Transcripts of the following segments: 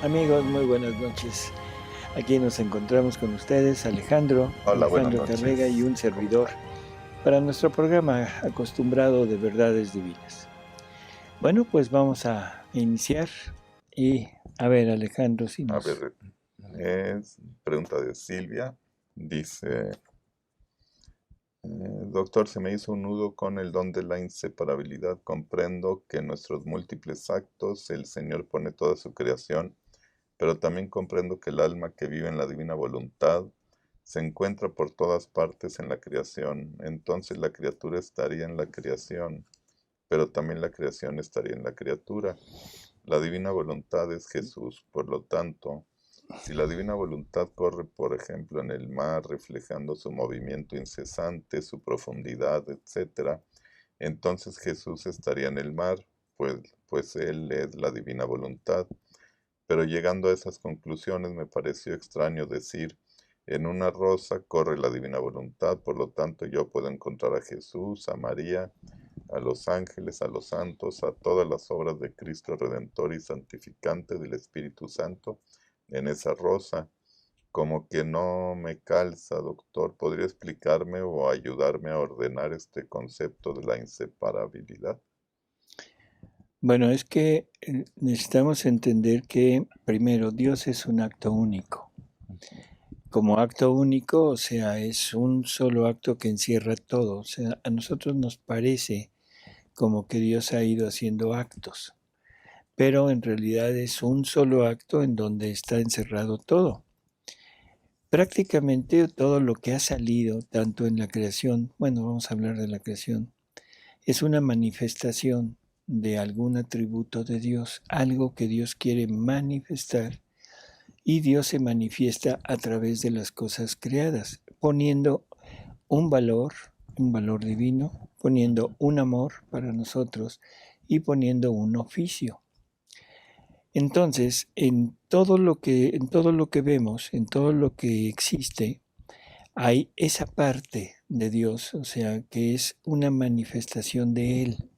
Amigos, muy buenas noches. Aquí nos encontramos con ustedes, Alejandro Hola, buenas Tárrega y un noches. ¿Cómo servidor están? para nuestro programa acostumbrado de verdades divinas. Bueno, pues vamos a iniciar y a ver, Alejandro, si A nos... ver, es pregunta de Silvia. Dice, doctor, se me hizo un nudo con el don de la inseparabilidad. Comprendo que en nuestros múltiples actos el Señor pone toda su creación, pero también comprendo que el alma que vive en la divina voluntad se encuentra por todas partes en la creación. Entonces la criatura estaría en la creación, pero también la creación estaría en la criatura. La divina voluntad es Jesús, por lo tanto, si la divina voluntad corre, por ejemplo, en el mar, reflejando su movimiento incesante, su profundidad, etc., entonces Jesús estaría en el mar, pues Él es la divina voluntad. Pero llegando a esas conclusiones me pareció extraño decir, en una rosa corre la divina voluntad, por lo tanto yo puedo encontrar a Jesús, a María, a los ángeles, a los santos, a todas las obras de Cristo Redentor y Santificante del Espíritu Santo en esa rosa. Como que no me calza, doctor. ¿Podría explicarme o ayudarme a ordenar este concepto de la inseparabilidad? Bueno, es que necesitamos entender que primero Dios es un acto único. Como acto único, o sea, es un solo acto que encierra todo. O sea, a nosotros nos parece como que Dios ha ido haciendo actos, pero en realidad es un solo acto en donde está encerrado todo. Prácticamente todo lo que ha salido, tanto en la creación, bueno, vamos a hablar de la creación, es una manifestación de algún atributo de Dios, algo que Dios quiere manifestar, y Dios se manifiesta a través de las cosas creadas, poniendo un valor divino, poniendo un amor para nosotros y poniendo un oficio. Entonces, en todo lo que vemos, en todo lo que existe, hay esa parte de Dios, o sea, que es una manifestación de Él.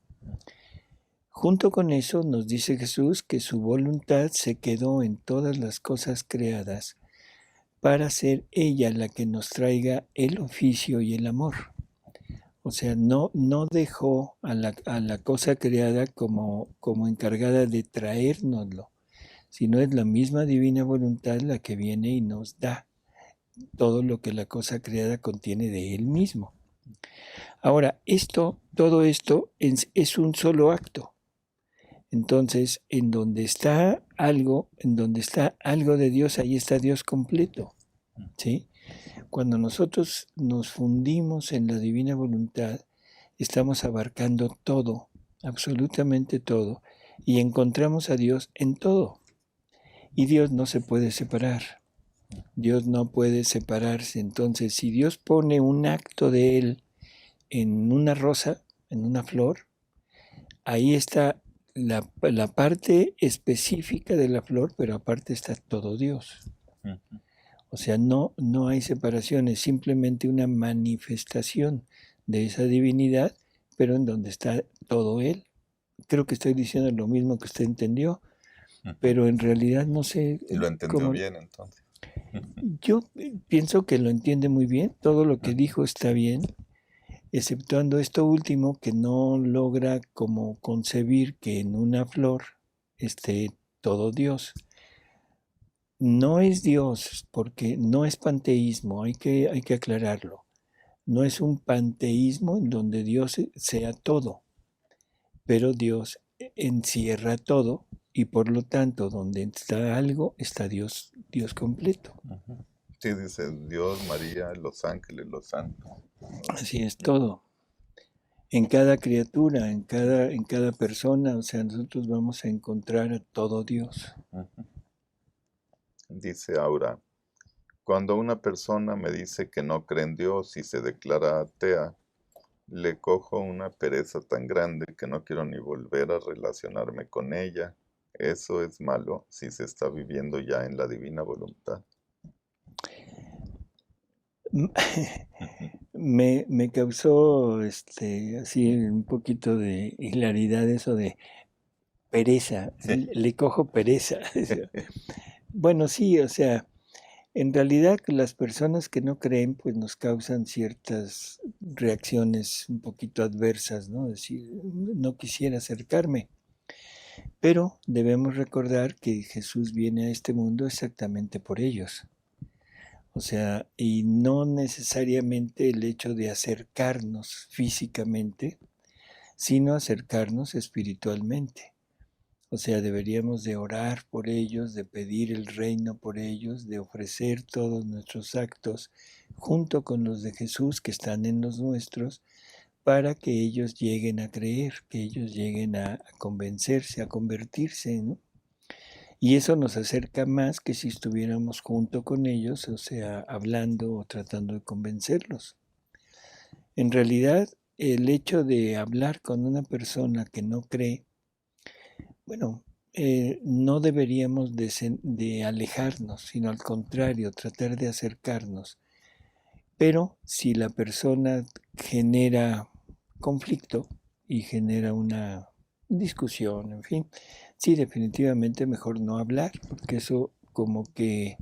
Junto con eso nos dice Jesús que su voluntad se quedó en todas las cosas creadas para ser ella la que nos traiga el oficio y el amor. O sea, no dejó a la cosa creada como encargada de traérnoslo, sino es la misma divina voluntad la que viene y nos da todo lo que la cosa creada contiene de él mismo. Ahora, todo esto es un solo acto. Entonces, en donde está algo de Dios, ahí está Dios completo, ¿sí? Cuando nosotros nos fundimos en la divina voluntad, estamos abarcando todo, absolutamente todo, y encontramos a Dios en todo. Y Dios no se puede separar. Dios no puede separarse. Entonces, si Dios pone un acto de Él en una rosa, en una flor, ahí está la parte específica de la flor, pero aparte está todo Dios. O sea, no hay separación, es simplemente una manifestación de esa divinidad, pero en donde está todo Él. Creo que estoy diciendo lo mismo que usted entendió, pero en realidad no sé Y lo entendió cómo. bien entonces. Yo pienso que lo entiende muy bien, todo lo que dijo está bien, exceptuando esto último que no logra como concebir que en una flor esté todo Dios. No es Dios, porque no es panteísmo, hay que aclararlo. No es un panteísmo en donde Dios sea todo, pero Dios encierra todo y por lo tanto donde está algo está Dios, Dios completo. Sí, dice Dios, María, los ángeles, los santos. Así es todo. En cada criatura, en cada persona, o sea, nosotros vamos a encontrar a todo Dios. Dice Aura, cuando una persona me dice que no cree en Dios y se declara atea, le cojo una pereza tan grande que no quiero ni volver a relacionarme con ella. Eso es malo si se está viviendo ya en la divina voluntad. Me causó así un poquito de hilaridad eso de pereza, Sí. le cojo pereza. Bueno, sí, o sea, en realidad las personas que no creen pues nos causan ciertas reacciones un poquito adversas, ¿no? Decir, no quisiera acercarme, pero debemos recordar que Jesús viene a este mundo exactamente por ellos. O sea, y no necesariamente el hecho de acercarnos físicamente, sino acercarnos espiritualmente. O sea, deberíamos de orar por ellos, de pedir el reino por ellos, de ofrecer todos nuestros actos junto con los de Jesús que están en los nuestros, para que ellos lleguen a creer, que ellos lleguen a convencerse, a convertirse, ¿no? Y eso nos acerca más que si estuviéramos junto con ellos, o sea, hablando o tratando de convencerlos. En realidad, el hecho de hablar con una persona que no cree, bueno, no deberíamos de alejarnos, sino al contrario, tratar de acercarnos. Pero si la persona genera conflicto y genera una discusión, en fin, sí, definitivamente mejor no hablar, porque eso como que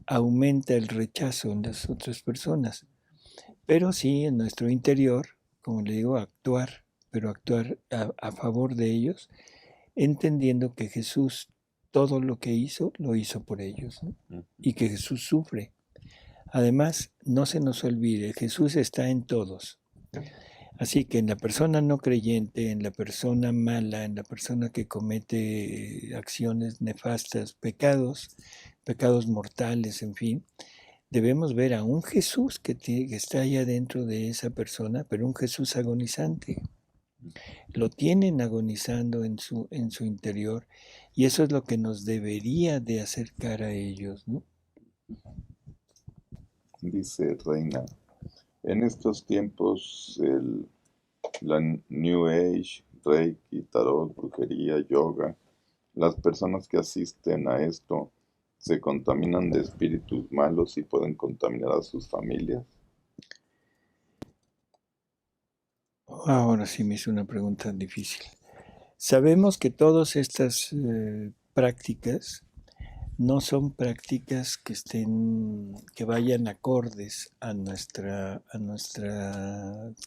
aumenta el rechazo en las otras personas. Pero sí, en nuestro interior, como le digo, actuar, pero actuar a favor de ellos, entendiendo que Jesús todo lo que hizo, lo hizo por ellos, ¿no? Y que Jesús sufre. Además, no se nos olvide, Jesús está en todos. Así que en la persona no creyente, en la persona mala, en la persona que comete acciones nefastas, pecados mortales, en fin, debemos ver a un Jesús que está allá dentro de esa persona, pero un Jesús agonizante. Lo tienen agonizando en su interior, y eso es lo que nos debería de acercar a ellos, ¿no? Dice Reina, en estos tiempos la New Age, Reiki, Tarot, brujería, yoga, las personas que asisten a esto se contaminan de espíritus malos y pueden contaminar a sus familias. Ahora sí me hizo una pregunta difícil. Sabemos que todas estas prácticas no son prácticas que vayan acordes a nuestras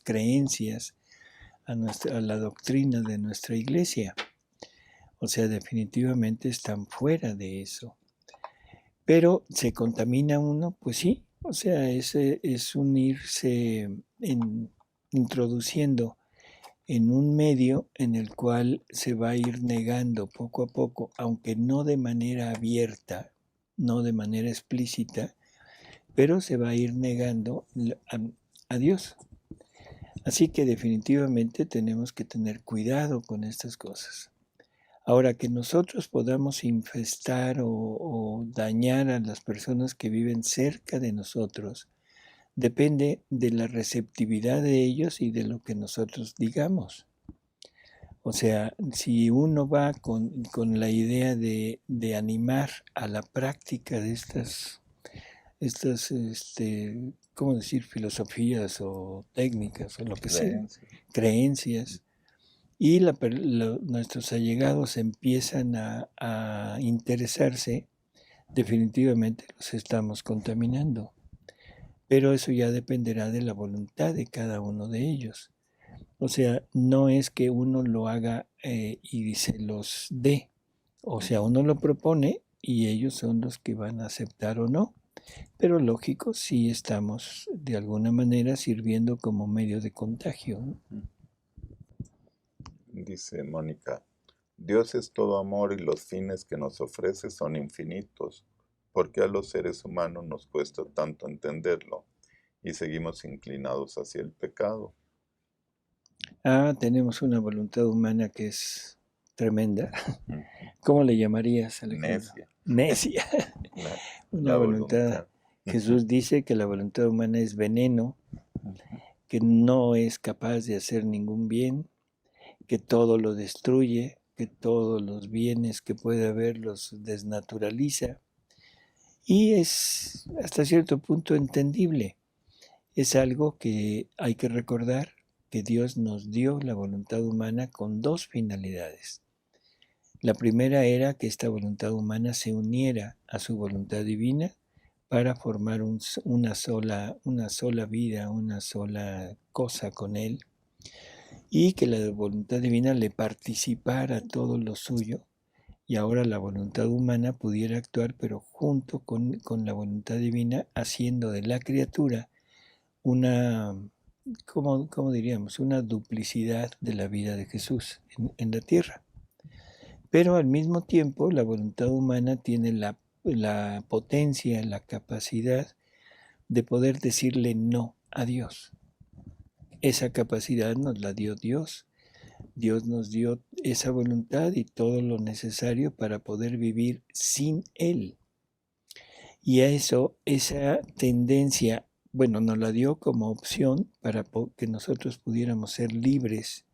creencias, a la doctrina de nuestra iglesia. O sea, definitivamente están fuera de eso. Pero se contamina uno, pues sí. O sea, es unirse, introduciendo en un medio en el cual se va a ir negando poco a poco, aunque no de manera abierta, no de manera explícita, pero se va a ir negando a Dios. Así que definitivamente tenemos que tener cuidado con estas cosas. Ahora, que nosotros podamos infestar o dañar a las personas que viven cerca de nosotros, depende de la receptividad de ellos y de lo que nosotros digamos. O sea, si uno va con la idea de animar a la práctica de estas ¿cómo decir? Filosofías o técnicas o lo que sea, creencias, y nuestros allegados empiezan a interesarse, definitivamente los estamos contaminando. Pero eso ya dependerá de la voluntad de cada uno de ellos. O sea, no es que uno lo haga y se los dé. O sea, uno lo propone y ellos son los que van a aceptar o no. Pero lógico, sí estamos de alguna manera sirviendo como medio de contagio, ¿no? Dice Mónica, Dios es todo amor y los fines que nos ofrece son infinitos. ¿Por qué a los seres humanos nos cuesta tanto entenderlo y seguimos inclinados hacia el pecado? Tenemos una voluntad humana que es tremenda. Mm. ¿Cómo le llamarías, Alejandro? Necia. Necia. La, Una la voluntad. voluntad. Jesús dice que la voluntad humana es veneno, que no es capaz de hacer ningún bien, que todo lo destruye, que todos los bienes que puede haber los desnaturaliza. Y es hasta cierto punto entendible. Es algo que hay que recordar, que Dios nos dio la voluntad humana con dos finalidades. La primera era que esta voluntad humana se uniera a su voluntad divina para formar una sola vida, una sola cosa con Él, y que la voluntad divina le participara todo lo suyo, y ahora la voluntad humana pudiera actuar, pero junto con la voluntad divina, haciendo de la criatura una, ¿cómo diríamos? Una duplicidad de la vida de Jesús en la tierra. Pero al mismo tiempo la voluntad humana tiene la potencia, la capacidad de poder decirle no a Dios. Esa capacidad nos la dio Dios. Dios nos dio esa voluntad y todo lo necesario para poder vivir sin Él. Y a eso, esa tendencia, bueno, nos la dio como opción para que nosotros pudiéramos ser libres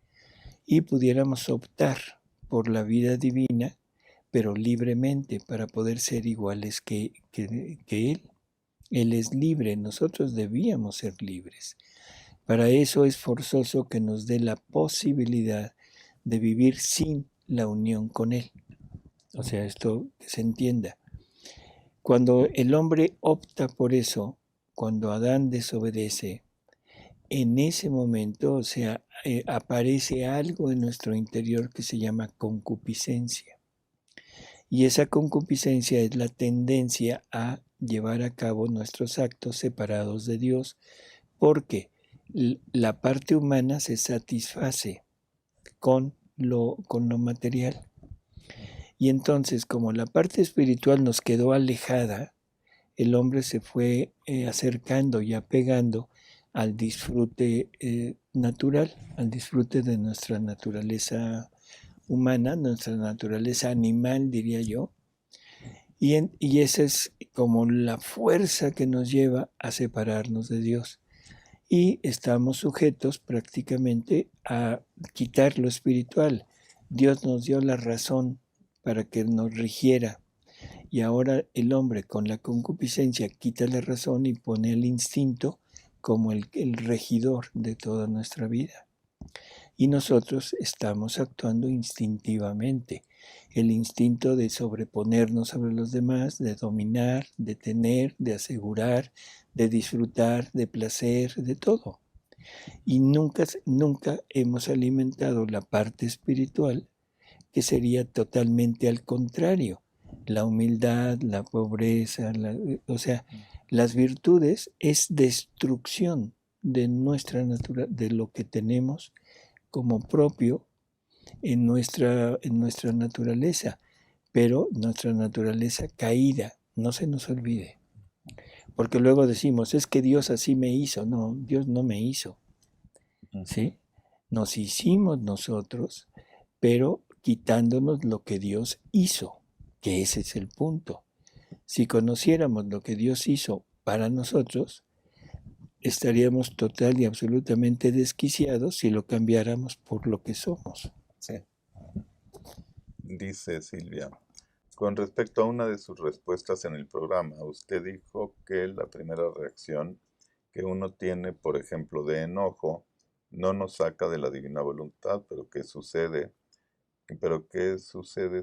y pudiéramos optar por la vida divina, pero libremente, para poder ser iguales que Él. Él es libre, nosotros debíamos ser libres. Para eso es forzoso que nos dé la posibilidad de vivir sin la unión con Él. O sea, esto que se entienda. Cuando el hombre opta por eso, cuando Adán desobedece, en ese momento, o sea, aparece algo en nuestro interior que se llama concupiscencia. Y esa concupiscencia es la tendencia a llevar a cabo nuestros actos separados de Dios, porque la parte humana se satisface con lo material. Y entonces, como la parte espiritual nos quedó alejada, el hombre se fue acercando y apegando al disfrute natural, al disfrute de nuestra naturaleza humana, nuestra naturaleza animal, diría yo. Y esa es como la fuerza que nos lleva a separarnos de Dios. Y estamos sujetos prácticamente a quitar lo espiritual. Dios nos dio la razón para que nos rigiera. Y ahora el hombre con la concupiscencia quita la razón y pone el instinto como el regidor de toda nuestra vida. Y nosotros estamos actuando instintivamente. El instinto de sobreponernos sobre los demás, de dominar, de tener, de asegurar, de disfrutar, de placer, de todo. Y nunca hemos alimentado la parte espiritual, que sería totalmente al contrario. La humildad, la pobreza, o sea, las virtudes es destrucción de nuestra de lo que tenemos como propio en nuestra naturaleza, pero nuestra naturaleza caída, no se nos olvide. Porque luego decimos, es que Dios así me hizo. No, Dios no me hizo. ¿Sí? Nos hicimos nosotros, pero quitándonos lo que Dios hizo, que ese es el punto. Si conociéramos lo que Dios hizo para nosotros, estaríamos total y absolutamente desquiciados si lo cambiáramos por lo que somos. Sí. Dice Silvia, con respecto a una de sus respuestas en el programa, usted dijo que la primera reacción que uno tiene, por ejemplo, de enojo, no nos saca de la divina voluntad, pero ¿qué sucede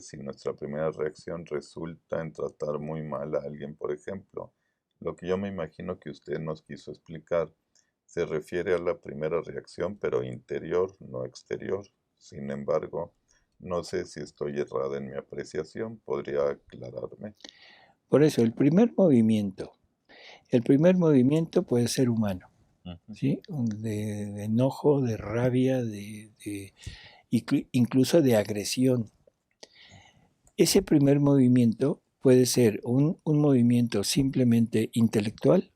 si nuestra primera reacción resulta en tratar muy mal a alguien, por ejemplo? Lo que yo me imagino que usted nos quiso explicar se refiere a la primera reacción, pero interior, no exterior. Sin embargo, no sé si estoy errada en mi apreciación. ¿Podría aclararme? Por eso, el primer movimiento puede ser humano, ¿sí? De enojo, de rabia, incluso de agresión. Ese primer movimiento puede ser un movimiento simplemente intelectual,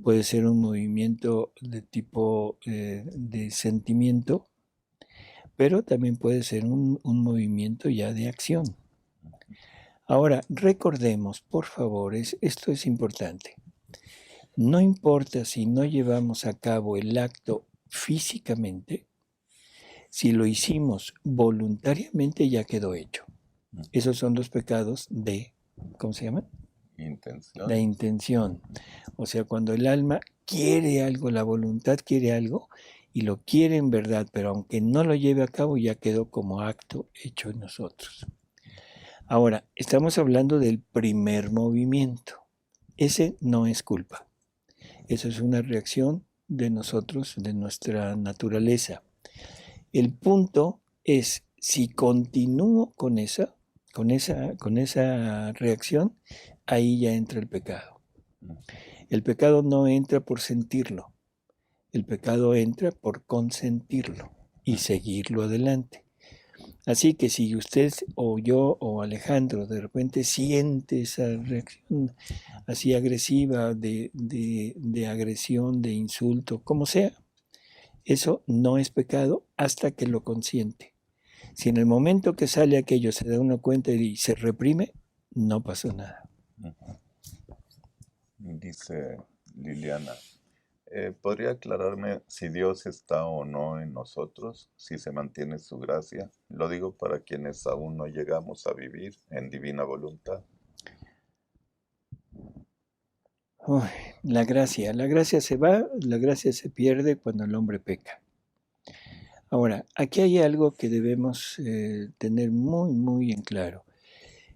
puede ser un movimiento de tipo de sentimiento, pero también puede ser un movimiento ya de acción. Ahora, recordemos, por favor, esto es importante. No importa si no llevamos a cabo el acto físicamente, si lo hicimos voluntariamente ya quedó hecho. Esos son los pecados de, ¿cómo se llaman? Intención. La intención. O sea, cuando el alma quiere algo, la voluntad quiere algo y lo quiere en verdad, pero aunque no lo lleve a cabo ya quedó como acto hecho en nosotros. Ahora, estamos hablando del primer movimiento. Ese no es culpa. Eso es una reacción de nosotros, de nuestra naturaleza. El punto es si continúo con esa reacción, ahí ya entra el pecado. El pecado no entra por sentirlo, el pecado entra por consentirlo y seguirlo adelante. Así que si usted o yo o Alejandro de repente siente esa reacción así agresiva, de agresión, de insulto, como sea, eso no es pecado hasta que lo consiente. Si en el momento que sale aquello se da uno cuenta y se reprime, no pasó nada. Dice Liliana, ¿podría aclararme si Dios está o no en nosotros, si se mantiene su gracia? Lo digo para quienes aún no llegamos a vivir en divina voluntad. Uy, la gracia se va, la gracia se pierde cuando el hombre peca. Ahora, aquí hay algo que debemos tener muy, muy en claro.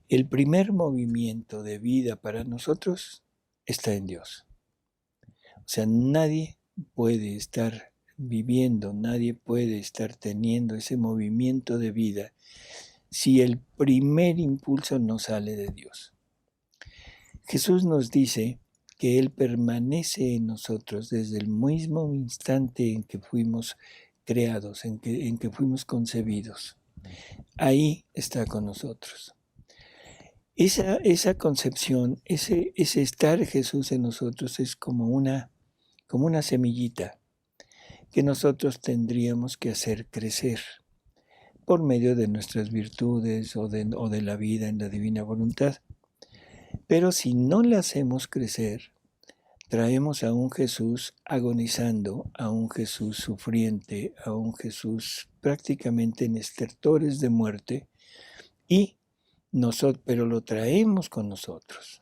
El primer movimiento de vida para nosotros está en Dios. O sea, nadie puede estar viviendo, nadie puede estar teniendo ese movimiento de vida si el primer impulso no sale de Dios. Jesús nos dice que Él permanece en nosotros desde el mismo instante en que fuimos creados, en que fuimos concebidos. Ahí está con nosotros. Esa concepción, ese estar Jesús en nosotros es como una semillita que nosotros tendríamos que hacer crecer por medio de nuestras virtudes o de la vida en la divina voluntad. Pero si no la hacemos crecer, traemos a un Jesús agonizando, a un Jesús sufriente, a un Jesús prácticamente en estertores de muerte, pero lo traemos con nosotros.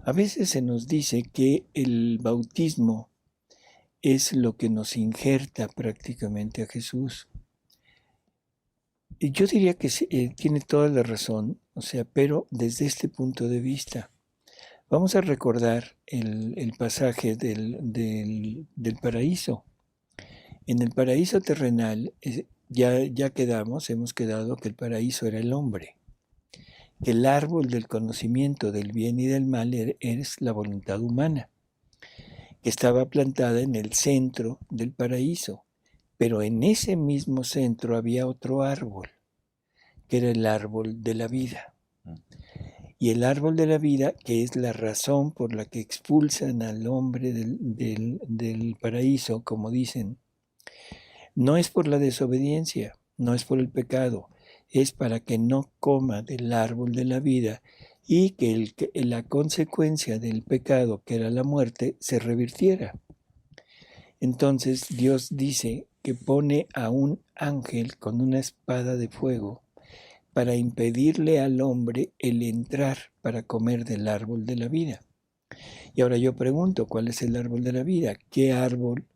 A veces se nos dice que el bautismo es lo que nos injerta prácticamente a Jesús. Y yo diría que tiene toda la razón, pero desde este punto de vista. Vamos a recordar el pasaje del paraíso. En el paraíso terrenal hemos quedado que el paraíso era el hombre. Que el árbol del conocimiento del bien y del mal es la voluntad humana, que estaba plantada en el centro del paraíso. Pero en ese mismo centro había otro árbol, que era el árbol de la vida. Y el árbol de la vida, que es la razón por la que expulsan al hombre del paraíso, como dicen, no es por la desobediencia, no es por el pecado, es para que no coma del árbol de la vida y que la consecuencia del pecado, que era la muerte, se revirtiera. Entonces Dios dice que pone a un ángel con una espada de fuego para impedirle al hombre el entrar para comer del árbol de la vida. Y ahora yo pregunto, ¿cuál es el árbol de la vida? ¿Qué árbol,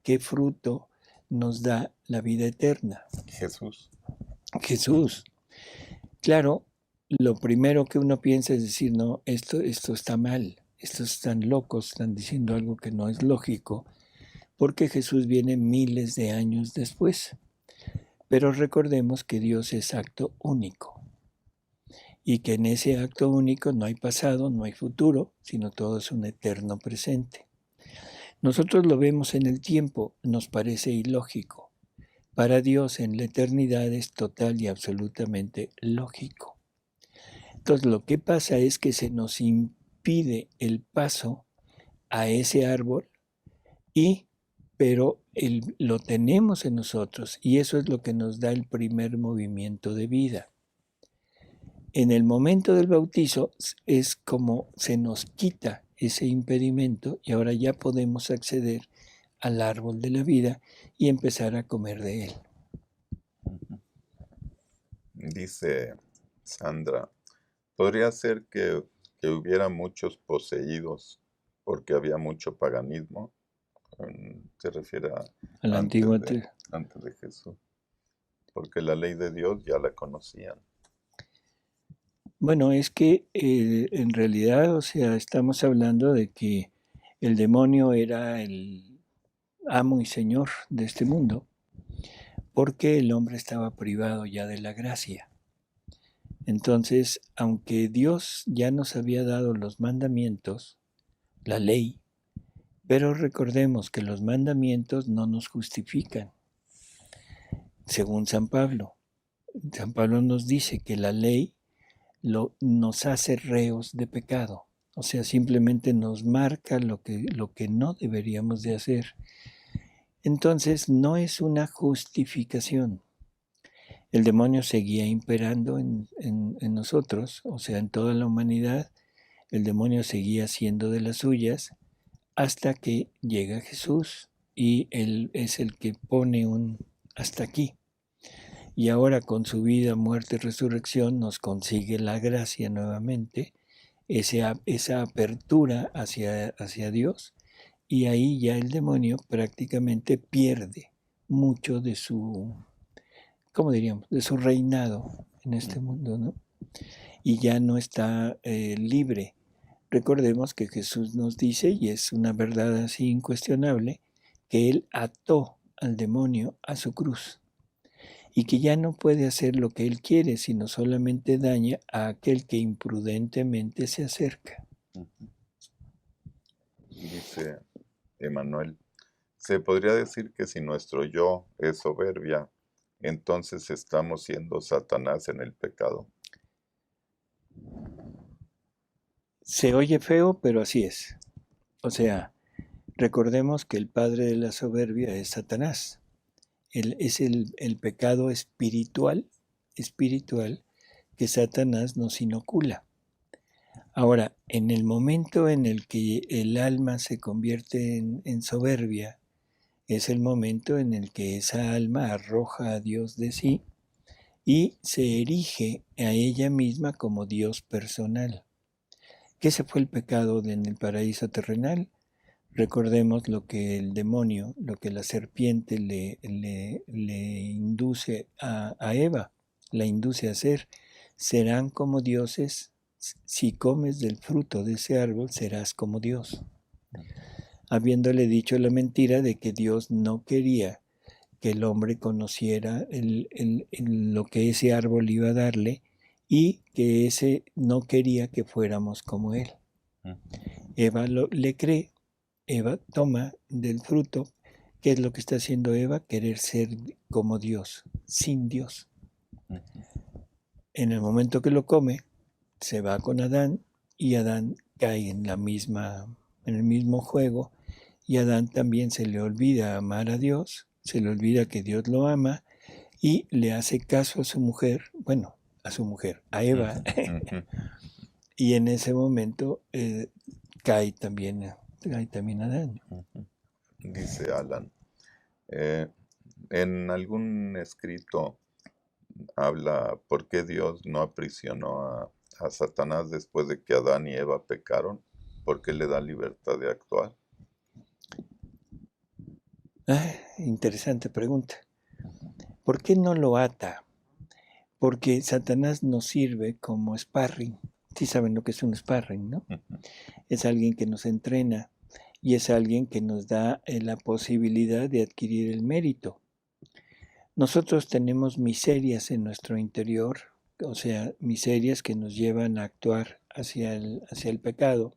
qué fruto nos da la vida eterna? Jesús. Jesús. Claro, lo primero que uno piensa es decir, no, esto está mal, estos están locos, están diciendo algo que no es lógico, porque Jesús viene miles de años después. Pero recordemos que Dios es acto único y que en ese acto único no hay pasado, no hay futuro, sino todo es un eterno presente. Nosotros lo vemos en el tiempo, nos parece ilógico. Para Dios en la eternidad es total y absolutamente lógico. Entonces lo que pasa es que se nos impide el paso a ese árbol pero lo tenemos en nosotros y eso es lo que nos da el primer movimiento de vida. En el momento del bautizo es como se nos quita ese impedimento y ahora ya podemos acceder al árbol de la vida y empezar a comer de él. Dice Sandra, ¿podría ser que hubiera muchos poseídos porque había mucho paganismo. Se refiere a la antes antigua. antes de Jesús, porque la ley de Dios ya la conocían. Bueno, es que en realidad, o sea, estamos hablando de que el demonio era el amo y señor de este mundo, porque el hombre estaba privado ya de la gracia. Entonces, aunque Dios ya nos había dado los mandamientos, la ley, pero recordemos que los mandamientos no nos justifican, según San Pablo. San Pablo nos dice que la ley nos hace reos de pecado, o sea, simplemente nos marca lo que no deberíamos de hacer. Entonces, no es una justificación. El demonio seguía imperando en nosotros, o sea, en toda la humanidad. El demonio seguía siendo de las suyas hasta que llega Jesús y Él es el que pone un hasta aquí. Y ahora con su vida, muerte y resurrección nos consigue la gracia nuevamente, esa apertura hacia Dios, y ahí ya el demonio prácticamente pierde mucho de su, ¿cómo diríamos?, de su reinado en este mundo, ¿no? Y ya no está libre. Recordemos que Jesús nos dice, y es una verdad así incuestionable, que Él ató al demonio a su cruz y que ya no puede hacer lo que Él quiere, sino solamente daña a aquel que imprudentemente se acerca. Dice Emmanuel, se podría decir que si nuestro yo es soberbia, entonces estamos siendo Satanás en el pecado. Se oye feo, pero así es. O sea, recordemos que el padre de la soberbia es Satanás. Es el pecado espiritual que Satanás nos inocula. Ahora, en el momento en el que el alma se convierte en soberbia, es el momento en el que esa alma arroja a Dios de sí y se erige a ella misma como Dios personal. ¿Qué se fue el pecado en el paraíso terrenal? Recordemos lo que el demonio, lo que la serpiente le induce a Eva, la induce a hacer. Serán como dioses, si comes del fruto de ese árbol serás como Dios. Habiéndole dicho la mentira de que Dios no quería que el hombre conociera lo que ese árbol iba a darle y que ese no quería que fuéramos como él. Eva le cree, Eva toma del fruto. ¿Qué es lo que está haciendo Eva? Querer ser como Dios, sin Dios. En el momento que lo come, se va con Adán y Adán cae en el mismo juego, y Adán también se le olvida amar a Dios, se le olvida que Dios lo ama y le hace caso a su mujer, a Eva, y en ese momento cae también Adán. Dice Alan, en algún escrito habla por qué Dios no aprisionó a Satanás después de que Adán y Eva pecaron, por qué le da libertad de actuar. Interesante pregunta. ¿Por qué no lo ata? Porque Satanás nos sirve como sparring. Sí saben lo que es un sparring, ¿no? Es alguien que nos entrena y es alguien que nos da la posibilidad de adquirir el mérito. Nosotros tenemos miserias en nuestro interior, o sea, miserias que nos llevan a actuar hacia el pecado,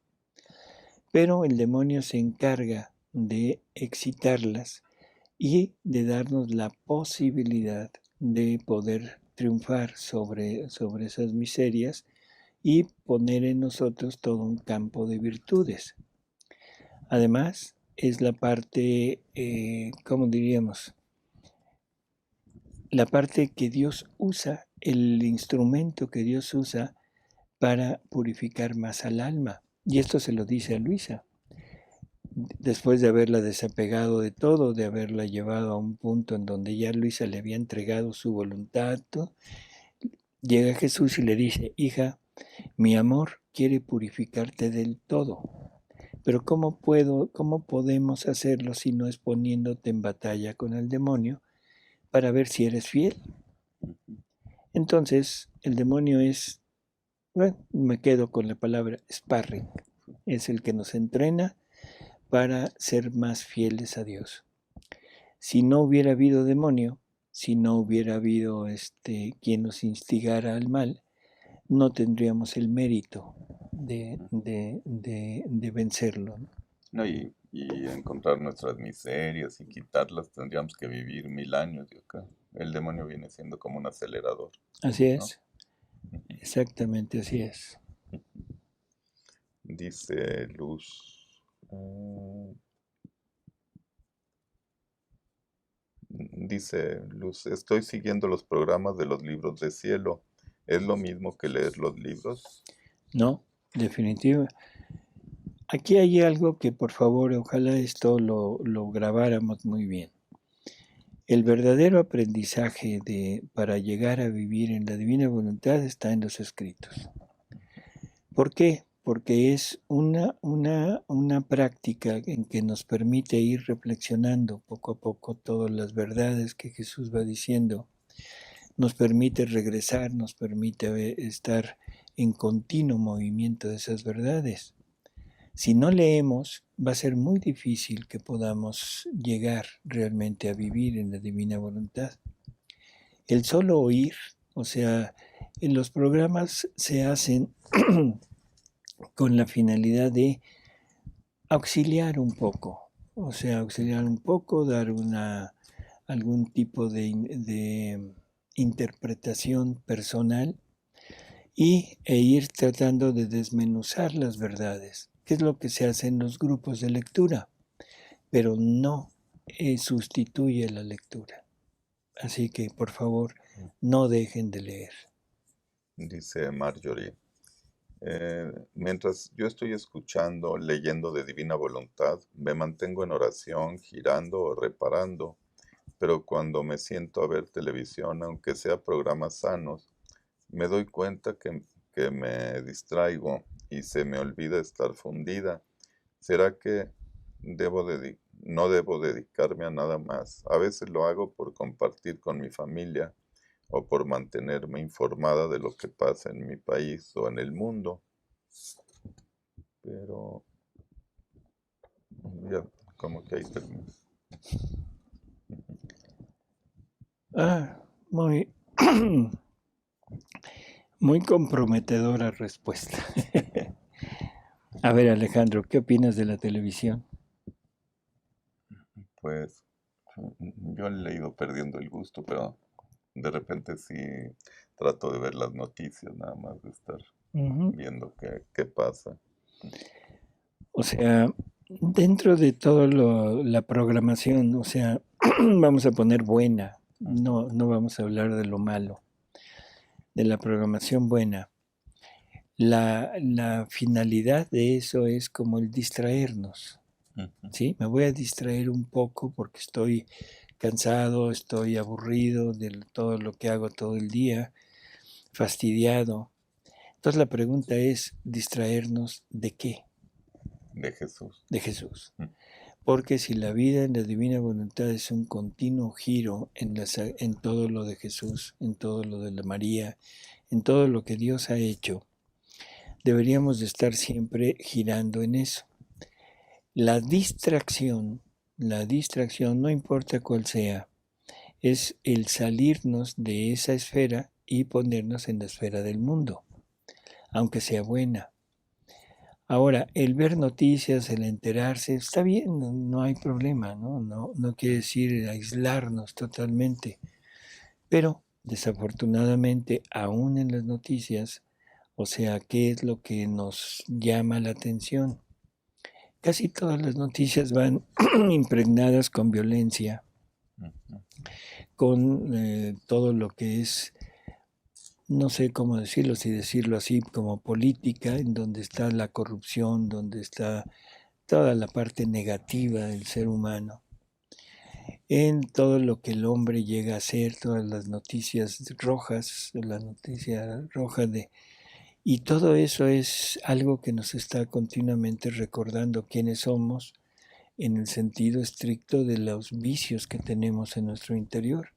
pero el demonio se encarga de excitarlas y de darnos la posibilidad de poder triunfar sobre esas miserias y poner en nosotros todo un campo de virtudes. Además, es la parte, ¿cómo diríamos? La parte que Dios usa, el instrumento que Dios usa para purificar más al alma. Y esto se lo dice a Luisa. Después de haberla desapegado de todo, de haberla llevado a un punto en donde ya Luisa le había entregado su voluntad, llega Jesús y le dice, hija, mi amor quiere purificarte del todo, Pero cómo podemos hacerlo si no es poniéndote en batalla con el demonio para ver si eres fiel? Entonces, el demonio es, bueno, me quedo con la palabra sparring, es el que nos entrena para ser más fieles a Dios. Si no hubiera habido demonio, si no hubiera habido quien nos instigara al mal, no tendríamos el mérito de vencerlo, ¿no? No, y encontrar nuestras miserias y quitarlas, tendríamos que vivir 1000 años de acá. El demonio viene siendo como un acelerador, Así ¿no? es, exactamente así es. Dice Luz. Dice Luz, estoy siguiendo los programas de los libros de cielo. ¿Es lo mismo que leer los libros? No, definitiva. Aquí hay algo que por favor, ojalá esto lo grabáramos muy bien. El verdadero aprendizaje para llegar a vivir en la divina voluntad está en los escritos. ¿Por qué? Porque es una práctica en que nos permite ir reflexionando poco a poco todas las verdades que Jesús va diciendo. Nos permite regresar, nos permite estar en continuo movimiento de esas verdades. Si no leemos, va a ser muy difícil que podamos llegar realmente a vivir en la divina voluntad. El solo oír, o sea, en los programas se hacen con la finalidad de auxiliar un poco, o sea, auxiliar un poco, dar algún tipo de interpretación personal e ir tratando de desmenuzar las verdades, que es lo que se hace en los grupos de lectura, pero no sustituye la lectura. Así que, por favor, no dejen de leer. Dice Marjorie. Mientras yo estoy escuchando, leyendo de divina voluntad, me mantengo en oración, girando o reparando, pero cuando me siento a ver televisión, aunque sea programas sanos, me doy cuenta que me distraigo y se me olvida estar fundida. ¿Será que no debo dedicarme a nada más? A veces lo hago por compartir con mi familia o por mantenerme informada de lo que pasa en mi país o en el mundo. Pero ya, como que ahí termina. Muy, muy comprometedora respuesta. A ver, Alejandro, ¿qué opinas de la televisión? Pues yo le he ido perdiendo el gusto, pero de repente sí trato de ver las noticias, nada más de estar viendo qué pasa. O sea, dentro de toda la programación, o sea, vamos a poner buena, no vamos a hablar de lo malo, de la programación buena. La finalidad de eso es como el distraernos, ¿sí? Me voy a distraer un poco porque estoy cansado, estoy aburrido de todo lo que hago todo el día, fastidiado. Entonces la pregunta es, ¿distraernos de qué? De Jesús. De Jesús. Porque si la vida en la divina voluntad es un continuo giro en todo lo de Jesús, en todo lo de la María, en todo lo que Dios ha hecho, deberíamos de estar siempre girando en eso. La distracción, no importa cuál sea, es el salirnos de esa esfera y ponernos en la esfera del mundo, aunque sea buena. Ahora, el ver noticias, el enterarse, está bien, no hay problema, no quiere decir aislarnos totalmente, pero desafortunadamente, aún en las noticias, o sea, ¿qué es lo que nos llama la atención? Casi todas las noticias van impregnadas con violencia, con todo lo que es, no sé cómo decirlo, si decirlo así, como política, en donde está la corrupción, donde está toda la parte negativa del ser humano, en todo lo que el hombre llega a hacer, todas las noticias rojas, la noticia roja Y todo eso es algo que nos está continuamente recordando quiénes somos en el sentido estricto de los vicios que tenemos en nuestro interior.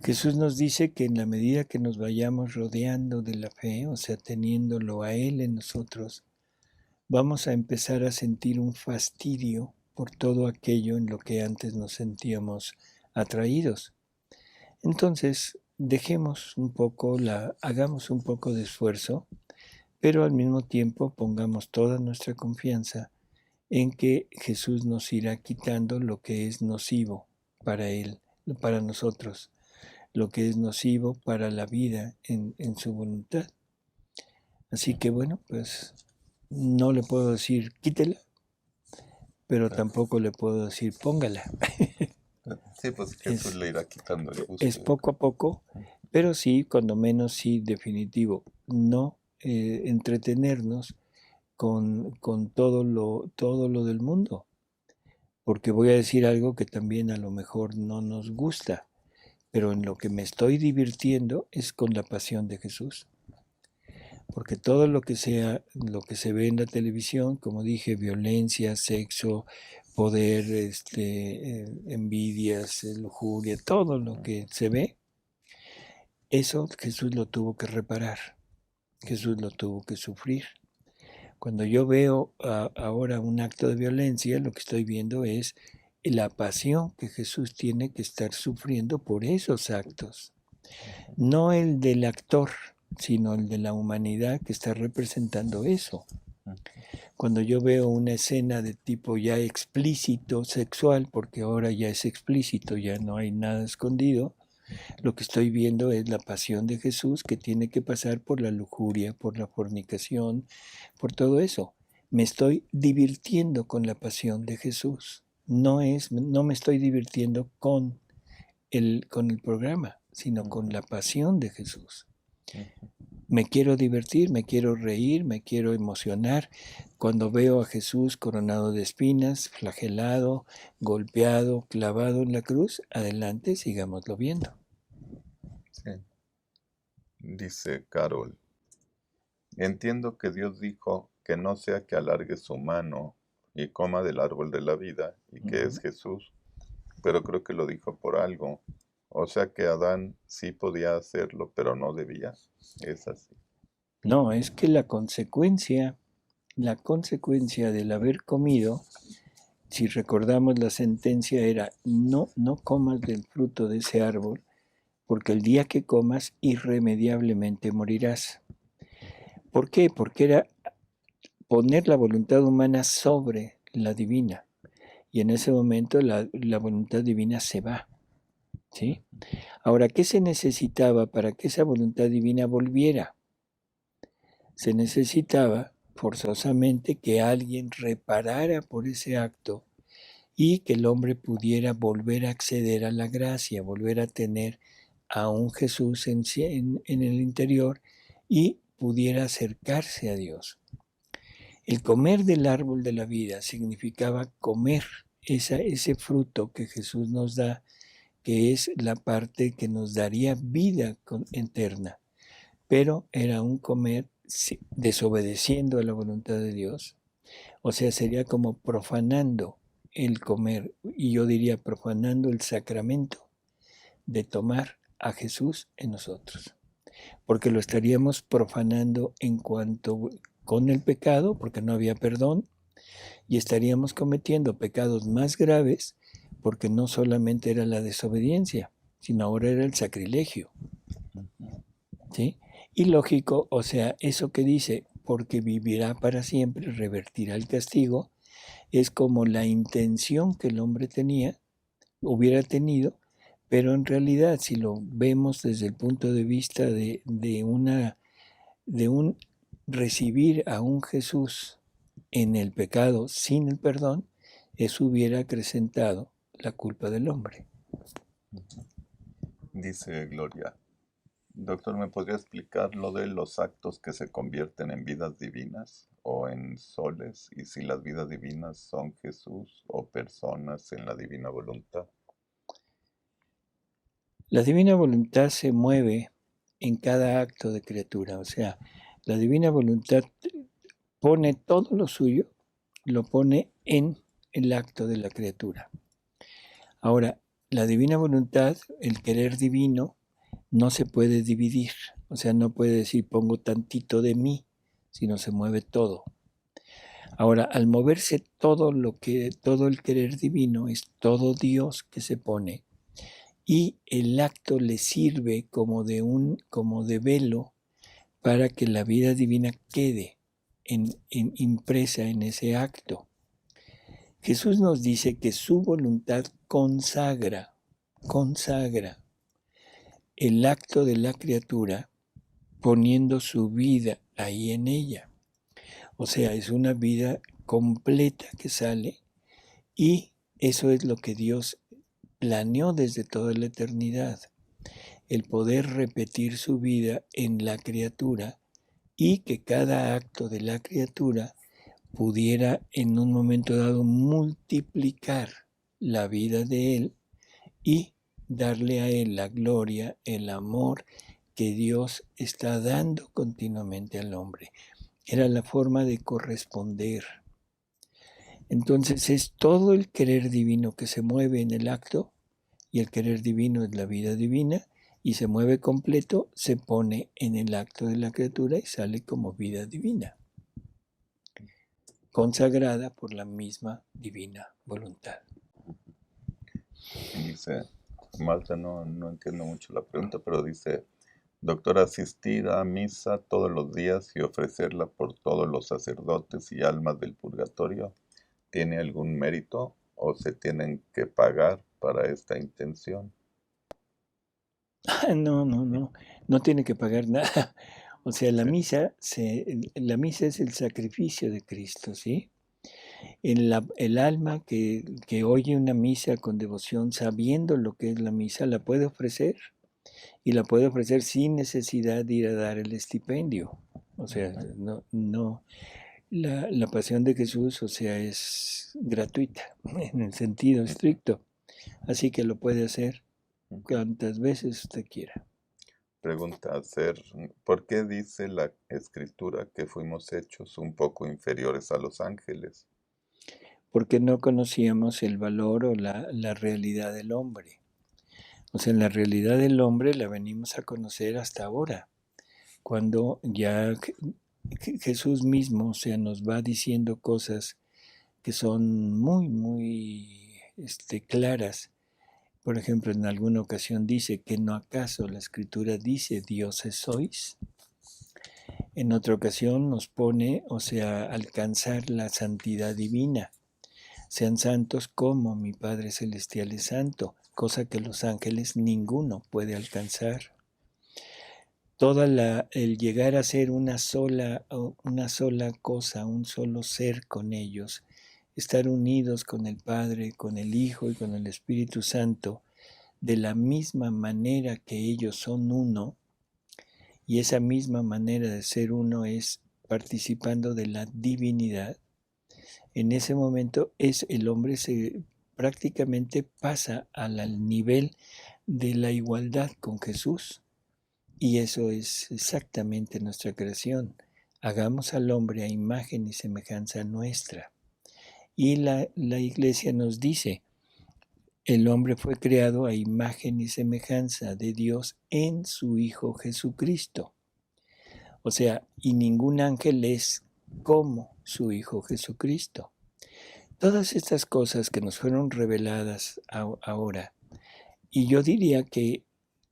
Jesús nos dice que en la medida que nos vayamos rodeando de la fe, o sea, teniéndolo a Él en nosotros, vamos a empezar a sentir un fastidio por todo aquello en lo que antes nos sentíamos atraídos. Entonces, hagamos un poco de esfuerzo, pero al mismo tiempo pongamos toda nuestra confianza en que Jesús nos irá quitando lo que es nocivo para Él, para nosotros, lo que es nocivo para la vida en su voluntad. Así que bueno, pues no le puedo decir quítela, pero tampoco le puedo decir póngala. Sí, pues Jesús le irá quitando el gusto. Es poco a poco, pero sí, cuando menos sí, definitivo, no entretenernos con todo lo del mundo, porque voy a decir algo que también a lo mejor no nos gusta, pero en lo que me estoy divirtiendo es con la pasión de Jesús. Porque todo lo que se ve en la televisión, como dije, violencia, sexo, poder, envidias, lujuria, todo lo que se ve, eso Jesús lo tuvo que reparar, Jesús lo tuvo que sufrir. Cuando yo veo ahora un acto de violencia, lo que estoy viendo es la pasión que Jesús tiene que estar sufriendo por esos actos. No el del actor, sino el de la humanidad que está representando eso. Cuando yo veo una escena de tipo ya explícito, sexual, porque ahora ya es explícito, ya no hay nada escondido, lo que estoy viendo es la pasión de Jesús que tiene que pasar por la lujuria, por la fornicación, por todo eso. Me estoy divirtiendo con la pasión de Jesús. No me estoy divirtiendo con el programa, sino con la pasión de Jesús. Me quiero divertir, me quiero reír, me quiero emocionar cuando veo a Jesús coronado de espinas, flagelado, golpeado, clavado en la cruz. Adelante, sigámoslo viendo. Sí. Dice Carol, entiendo que Dios dijo que no sea que alargue su mano y coma del árbol de la vida y que es Jesús, pero creo que lo dijo por algo. O sea que Adán sí podía hacerlo, pero no debía. Es así. No, es que la consecuencia del haber comido, si recordamos la sentencia era no comas del fruto de ese árbol, porque el día que comas irremediablemente morirás. ¿Por qué? Porque era poner la voluntad humana sobre la divina. Y en ese momento la voluntad divina se va. ¿Sí? Ahora, ¿qué se necesitaba para que esa voluntad divina volviera? Se necesitaba forzosamente que alguien reparara por ese acto y que el hombre pudiera volver a acceder a la gracia, volver a tener a un Jesús en el interior y pudiera acercarse a Dios. El comer del árbol de la vida significaba comer ese fruto que Jesús nos da, que es la parte que nos daría vida eterna, pero era un comer desobedeciendo a la voluntad de Dios, o sea, sería como profanando el comer, y yo diría profanando el sacramento de tomar a Jesús en nosotros, porque lo estaríamos profanando en cuanto con el pecado, porque no había perdón, y estaríamos cometiendo pecados más graves, porque no solamente era la desobediencia, sino ahora era el sacrilegio. ¿Sí? Y lógico, o sea, eso que dice, porque vivirá para siempre, revertirá el castigo, es como la intención que el hombre hubiera tenido, pero en realidad, si lo vemos desde el punto de vista de un recibir a un Jesús en el pecado sin el perdón, eso hubiera acrecentado la culpa del hombre. Dice Gloria, doctor, ¿me podría explicar lo de los actos que se convierten en vidas divinas o en soles? Y si las vidas divinas son Jesús o personas en la divina voluntad. La divina voluntad se mueve en cada acto de criatura. O sea, la divina voluntad pone todo lo suyo, lo pone en el acto de la criatura. Ahora, la divina voluntad, el querer divino, no se puede dividir. O sea, no puede decir pongo tantito de mí, sino se mueve todo. Ahora, al moverse todo el querer divino es todo Dios que se pone, y el acto le sirve como de velo para que la vida divina quede impresa en ese acto. Jesús nos dice que su voluntad consagra el acto de la criatura poniendo su vida ahí en ella. O sea, es una vida completa que sale, y eso es lo que Dios planeó desde toda la eternidad, el poder repetir su vida en la criatura, y que cada acto de la criatura pudiera en un momento dado multiplicar la vida de Él y darle a Él la gloria, el amor que Dios está dando continuamente al hombre. Era la forma de corresponder. Entonces es todo el querer divino que se mueve en el acto, y el querer divino es la vida divina, y se mueve completo, se pone en el acto de la criatura y sale como vida divina, consagrada por la misma divina voluntad. Dice, Marta, no entiendo mucho la pregunta, pero dice, doctor, asistir a misa todos los días y ofrecerla por todos los sacerdotes y almas del purgatorio, ¿tiene algún mérito o se tienen que pagar para esta intención? No tiene que pagar nada. O sea, la misa es el sacrificio de Cristo, ¿sí? El alma que oye una misa con devoción, sabiendo lo que es la misa, la puede ofrecer, y la puede ofrecer sin necesidad de ir a dar el estipendio. O sea, la pasión de Jesús, o sea, es gratuita en el sentido estricto, así que lo puede hacer cuantas veces usted quiera. Pregunta ¿por qué dice la Escritura que fuimos hechos un poco inferiores a los ángeles? Porque no conocíamos el valor o la realidad del hombre. O sea, la realidad del hombre la venimos a conocer hasta ahora, cuando ya Jesús mismo, o sea, nos va diciendo cosas que son muy, muy claras. Por ejemplo, en alguna ocasión dice que no acaso la Escritura dice dioses sois. En otra ocasión nos pone, o sea, alcanzar la santidad divina. Sean santos como mi Padre Celestial es santo, cosa que los ángeles ninguno puede alcanzar. El llegar a ser una sola cosa, un solo ser con ellos, estar unidos con el Padre, con el Hijo y con el Espíritu Santo, de la misma manera que ellos son uno, y esa misma manera de ser uno es participando de la divinidad. En ese momento el hombre prácticamente pasa al nivel de la igualdad con Jesús. Y eso es exactamente nuestra creación. Hagamos al hombre a imagen y semejanza nuestra. Y la Iglesia nos dice, el hombre fue creado a imagen y semejanza de Dios en su Hijo Jesucristo. O sea, y ningún ángel es como su Hijo Jesucristo. Todas estas cosas que nos fueron reveladas ahora, y yo diría que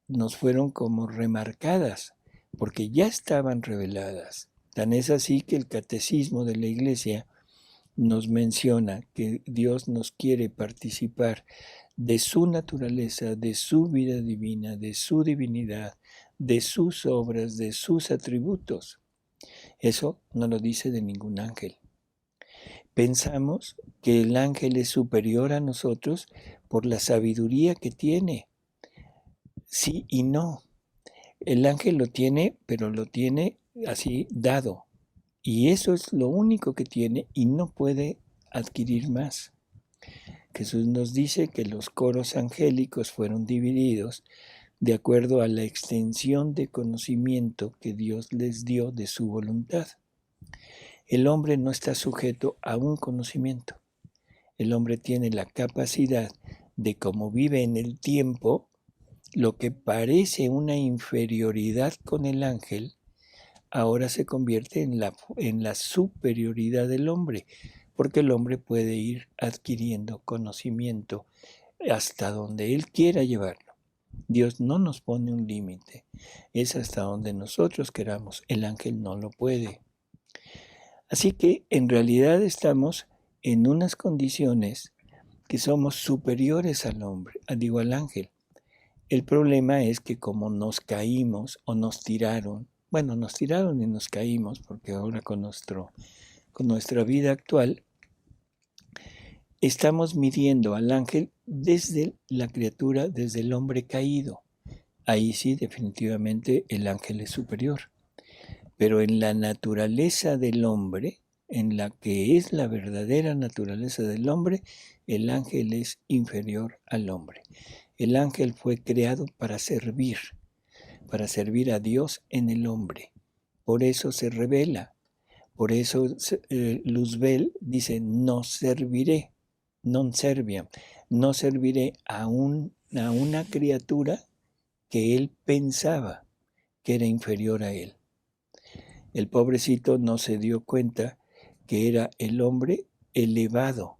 nos fueron como remarcadas, porque ya estaban reveladas. Tan es así que el catecismo de la Iglesia nos menciona que Dios nos quiere participar de su naturaleza, de su vida divina, de su divinidad, de sus obras, de sus atributos. Eso no lo dice de ningún ángel. Pensamos que el ángel es superior a nosotros por la sabiduría que tiene. Sí y no. El ángel lo tiene, pero lo tiene así dado. Y eso es lo único que tiene y no puede adquirir más. Jesús nos dice que los coros angélicos fueron divididos de acuerdo a la extensión de conocimiento que Dios les dio de su voluntad. El hombre no está sujeto a un conocimiento. El hombre tiene la capacidad de, como vive en el tiempo, lo que parece una inferioridad con el ángel, ahora se convierte en la superioridad del hombre, porque el hombre puede ir adquiriendo conocimiento hasta donde él quiera llevarlo. Dios no nos pone un límite, es hasta donde nosotros queramos. El ángel no lo puede. Así que en realidad estamos en unas condiciones que somos superiores al hombre, digo al ángel. El problema es que como nos caímos o nos tiraron y nos caímos, porque ahora con nuestra vida actual, estamos midiendo al ángel desde la criatura, desde el hombre caído. Ahí sí, definitivamente el ángel es superior. Pero en la naturaleza del hombre, en la que es la verdadera naturaleza del hombre, el ángel es inferior al hombre. El ángel fue creado para servir a Dios en el hombre. Por eso se revela. Por eso Luzbel dice, no serviré, non serviam, no serviré a una criatura que él pensaba que era inferior a él. El pobrecito no se dio cuenta que era el hombre elevado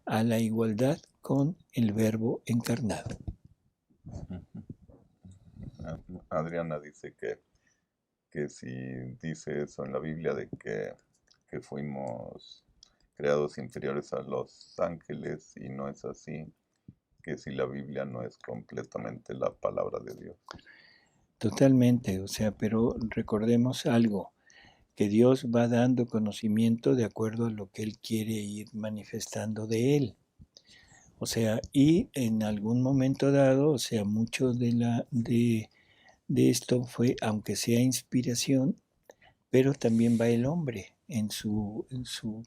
a la igualdad con el Verbo encarnado. Adriana dice que si dice eso en la Biblia de que fuimos creados inferiores a los ángeles y no es así, que si la Biblia no es completamente la palabra de Dios. Totalmente, pero recordemos algo, que Dios va dando conocimiento de acuerdo a lo que Él quiere ir manifestando de Él. Y en algún momento dado, mucho de esto fue, aunque sea inspiración, pero también va el hombre en su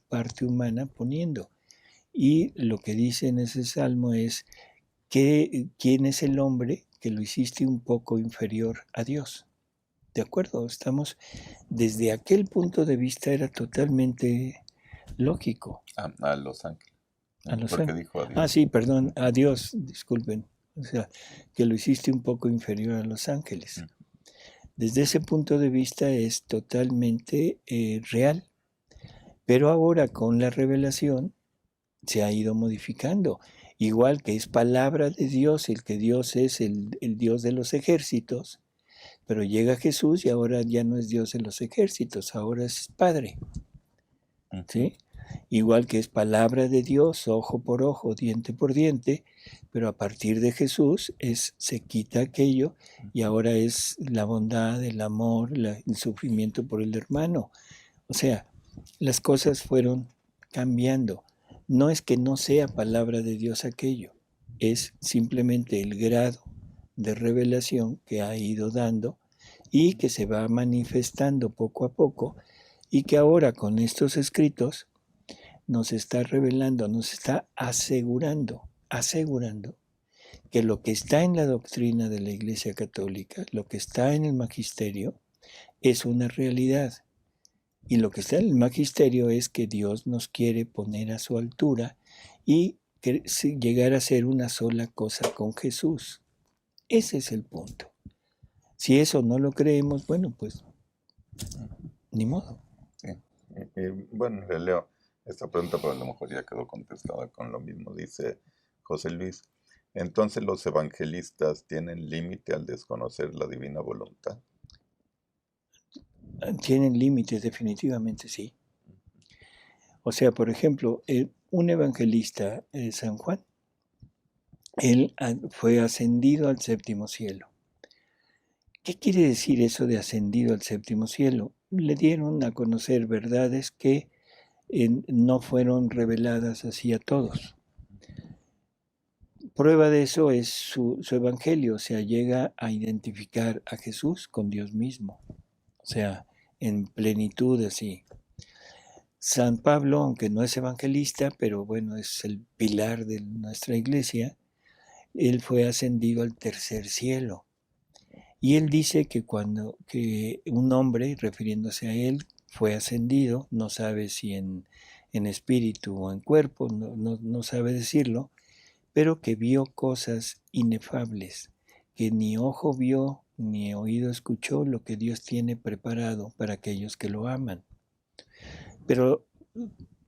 parte humana poniendo. Y lo que dice en ese salmo es que quién es el hombre que lo hiciste un poco inferior a Dios. ¿De acuerdo? Estamos, desde aquel punto de vista era totalmente lógico. A los ángeles. A los Porque ángeles. dijo a Dios. Sí, perdón, a Dios, disculpen. Que lo hiciste un poco inferior a los ángeles. Desde ese punto de vista es totalmente real. Pero ahora con la revelación se ha ido modificando. Igual que es palabra de Dios, el que Dios es el Dios de los ejércitos, pero llega Jesús y ahora ya no es Dios de los ejércitos, ahora es Padre. ¿Sí? Igual que es palabra de Dios, ojo por ojo, diente por diente, pero a partir de Jesús se quita aquello y ahora es la bondad, el amor, el sufrimiento por el hermano. Las cosas fueron cambiando. No es que no sea palabra de Dios aquello, es simplemente el grado de revelación que ha ido dando y que se va manifestando poco a poco y que ahora con estos escritos nos está revelando, nos está asegurando que lo que está en la doctrina de la Iglesia Católica, lo que está en el magisterio, es una realidad. Y lo que está en el magisterio es que Dios nos quiere poner a su altura y llegar a ser una sola cosa con Jesús. Ese es el punto. Si eso no lo creemos, bueno, pues ni modo. Sí. Bueno, le leo esta pregunta, pero a lo mejor ya quedó contestada con lo mismo. Dice José Luis, entonces los evangelistas tienen límite al desconocer la divina voluntad. Tienen límites, definitivamente sí. Por ejemplo, un evangelista, San Juan, él fue ascendido al séptimo cielo. ¿Qué quiere decir eso de ascendido al séptimo cielo? Le dieron a conocer verdades que no fueron reveladas así a todos. Prueba de eso es su evangelio, llega a identificar a Jesús con Dios mismo, en plenitud así. San Pablo, aunque no es evangelista, pero bueno, es el pilar de nuestra iglesia, Él fue ascendido al tercer cielo. Y él dice que cuando que un hombre, refiriéndose a él, fue ascendido, no sabe si en espíritu o en cuerpo, no sabe decirlo, pero que vio cosas inefables, que ni ojo vio ni oído escuchó lo que Dios tiene preparado para aquellos que lo aman. Pero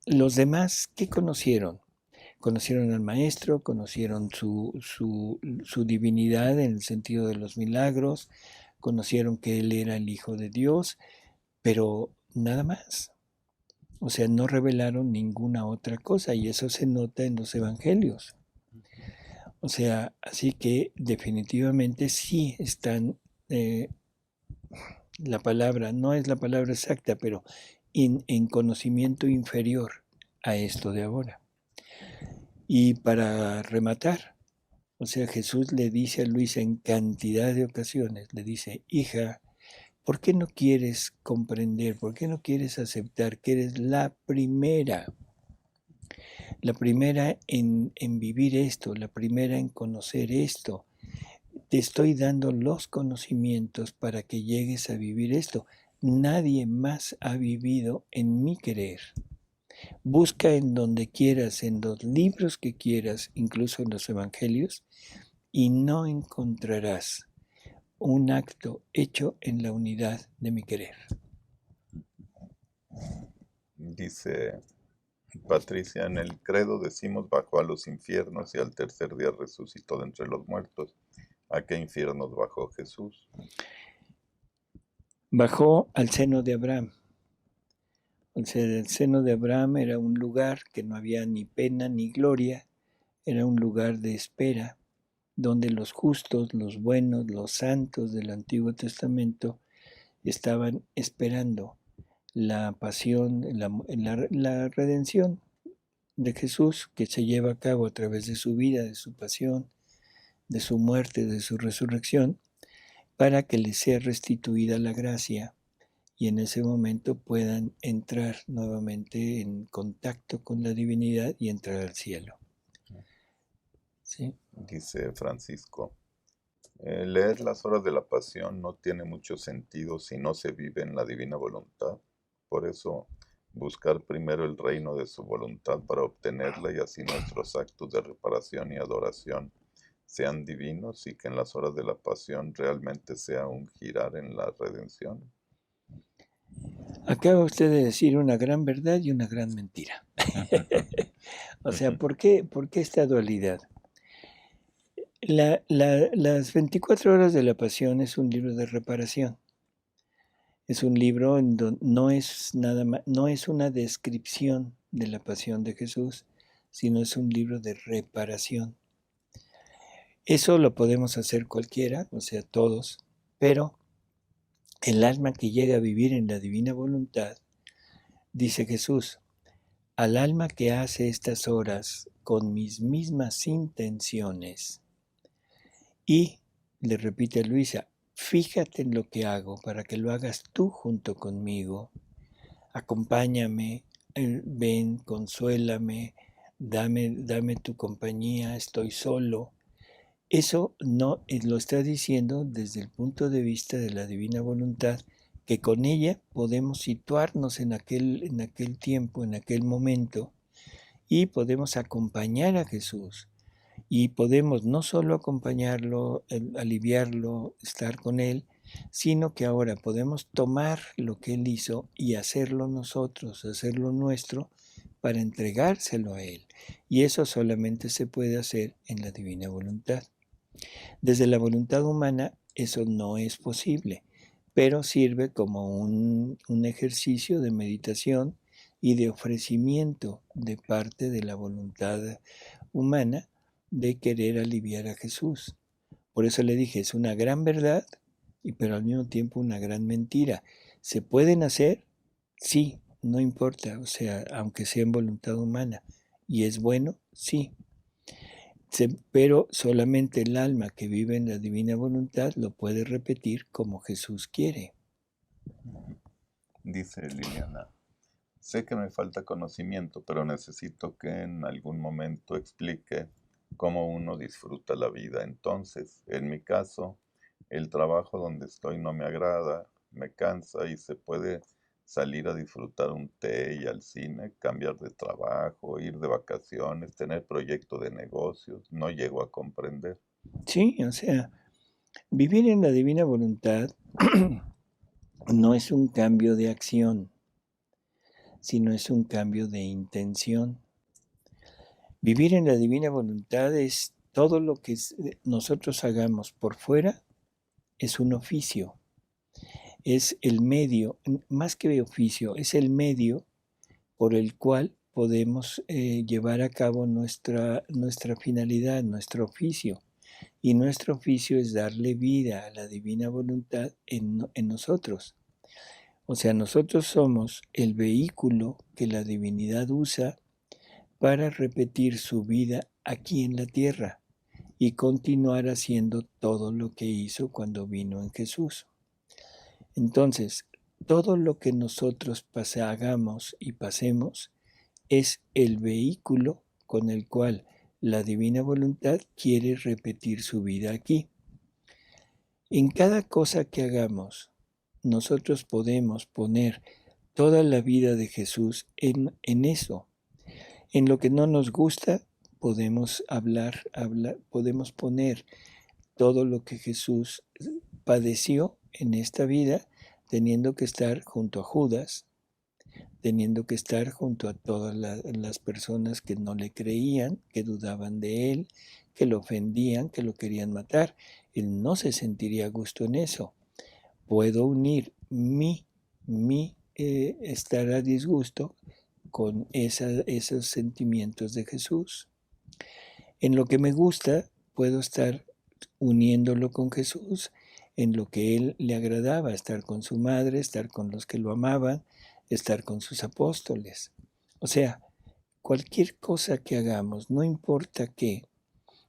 los demás, ¿qué conocieron? Conocieron al Maestro, conocieron su divinidad en el sentido de los milagros, conocieron que Él era el Hijo de Dios, pero nada más. O sea, no revelaron ninguna otra cosa y eso se nota en los evangelios. O sea, así que definitivamente sí están, la palabra, no es la palabra exacta, pero en conocimiento inferior a esto de ahora. Y para rematar, o sea, Jesús le dice a Luisa en cantidad de ocasiones, le dice, hija, ¿por qué no quieres comprender? ¿Por qué no quieres aceptar que eres la primera? La primera en vivir esto, la primera en conocer esto. Te estoy dando los conocimientos para que llegues a vivir esto. Nadie más ha vivido en mi querer. Busca en donde quieras, en los libros que quieras, incluso en los evangelios, y no encontrarás un acto hecho en la unidad de mi querer. Dice Patricia, en el credo decimos bajó a los infiernos y al tercer día resucitó de entre los muertos. ¿A qué infiernos bajó Jesús? Bajó al seno de Abraham. O sea, el seno de Abraham era un lugar que no había ni pena ni gloria, era un lugar de espera, donde los justos, los buenos, los santos del Antiguo Testamento estaban esperando la pasión, la redención de Jesús que se lleva a cabo a través de su vida, de su pasión, de su muerte, de su resurrección, para que les sea restituida la gracia y en ese momento puedan entrar nuevamente en contacto con la divinidad y entrar al cielo. ¿Sí? Dice Francisco, leer las horas de la pasión no tiene mucho sentido si no se vive en la divina voluntad. Por eso, buscar primero el reino de su voluntad para obtenerla y así nuestros actos de reparación y adoración sean divinos y que en las horas de la pasión realmente sea un girar en la redención. Acaba usted de decir una gran verdad y una gran mentira. O sea, ¿por qué esta dualidad? Las 24 horas de la pasión es un libro de reparación. Es un libro en donde no es nada más, no es una descripción de la pasión de Jesús, sino es un libro de reparación. Eso lo podemos hacer cualquiera, o sea, todos, pero el alma que llega a vivir en la divina voluntad, dice Jesús, al alma que hace estas horas con mis mismas intenciones y, le repite a Luisa, fíjate en lo que hago para que lo hagas tú junto conmigo, acompáñame, ven, consuélame, dame tu compañía, estoy solo. Eso no lo está diciendo desde el punto de vista de la divina voluntad, que con ella podemos situarnos en aquel tiempo, en aquel momento, y podemos acompañar a Jesús. Y podemos no solo acompañarlo, aliviarlo, estar con Él, sino que ahora podemos tomar lo que Él hizo y hacerlo nosotros, hacerlo nuestro, para entregárselo a Él. Y eso solamente se puede hacer en la divina voluntad. Desde la voluntad humana eso no es posible, pero sirve como un ejercicio de meditación y de ofrecimiento de parte de la voluntad humana de querer aliviar a Jesús. Por eso le dije, es una gran verdad, pero al mismo tiempo una gran mentira. ¿Se pueden hacer? Sí, no importa, o sea, aunque sea en voluntad humana. ¿Y es bueno? Sí, pero solamente el alma que vive en la divina voluntad lo puede repetir como Jesús quiere. Dice Liliana, sé que me falta conocimiento, pero necesito que en algún momento explique cómo uno disfruta la vida. Entonces, en mi caso, el trabajo donde estoy no me agrada, me cansa y se puede salir a disfrutar un té y al cine, cambiar de trabajo, ir de vacaciones, tener proyecto de negocios. No llego a comprender. Sí, o sea, vivir en la divina voluntad no es un cambio de acción, sino es un cambio de intención. Vivir en la divina voluntad es todo lo que nosotros hagamos por fuera, es un oficio, es el medio, más que oficio, es el medio por el cual podemos llevar a cabo nuestra finalidad, nuestro oficio. Y nuestro oficio es darle vida a la divina voluntad en nosotros. O sea, nosotros somos el vehículo que la divinidad usa para repetir su vida aquí en la tierra y continuar haciendo todo lo que hizo cuando vino en Jesús. Entonces, todo lo que nosotros hagamos y pasemos es el vehículo con el cual la divina voluntad quiere repetir su vida aquí. En cada cosa que hagamos, nosotros podemos poner toda la vida de Jesús en eso. En lo que no nos gusta, podemos podemos poner todo lo que Jesús padeció en esta vida, teniendo que estar junto a Judas, teniendo que estar junto a todas las personas que no le creían, que dudaban de él, que lo ofendían, que lo querían matar. Él no se sentiría a gusto en eso. Puedo unir mi estar a disgusto con esos sentimientos de Jesús. En lo que me gusta, puedo estar uniéndolo con Jesús, en lo que él le agradaba, estar con su madre, estar con los que lo amaban, estar con sus apóstoles. O sea, cualquier cosa que hagamos, no importa qué,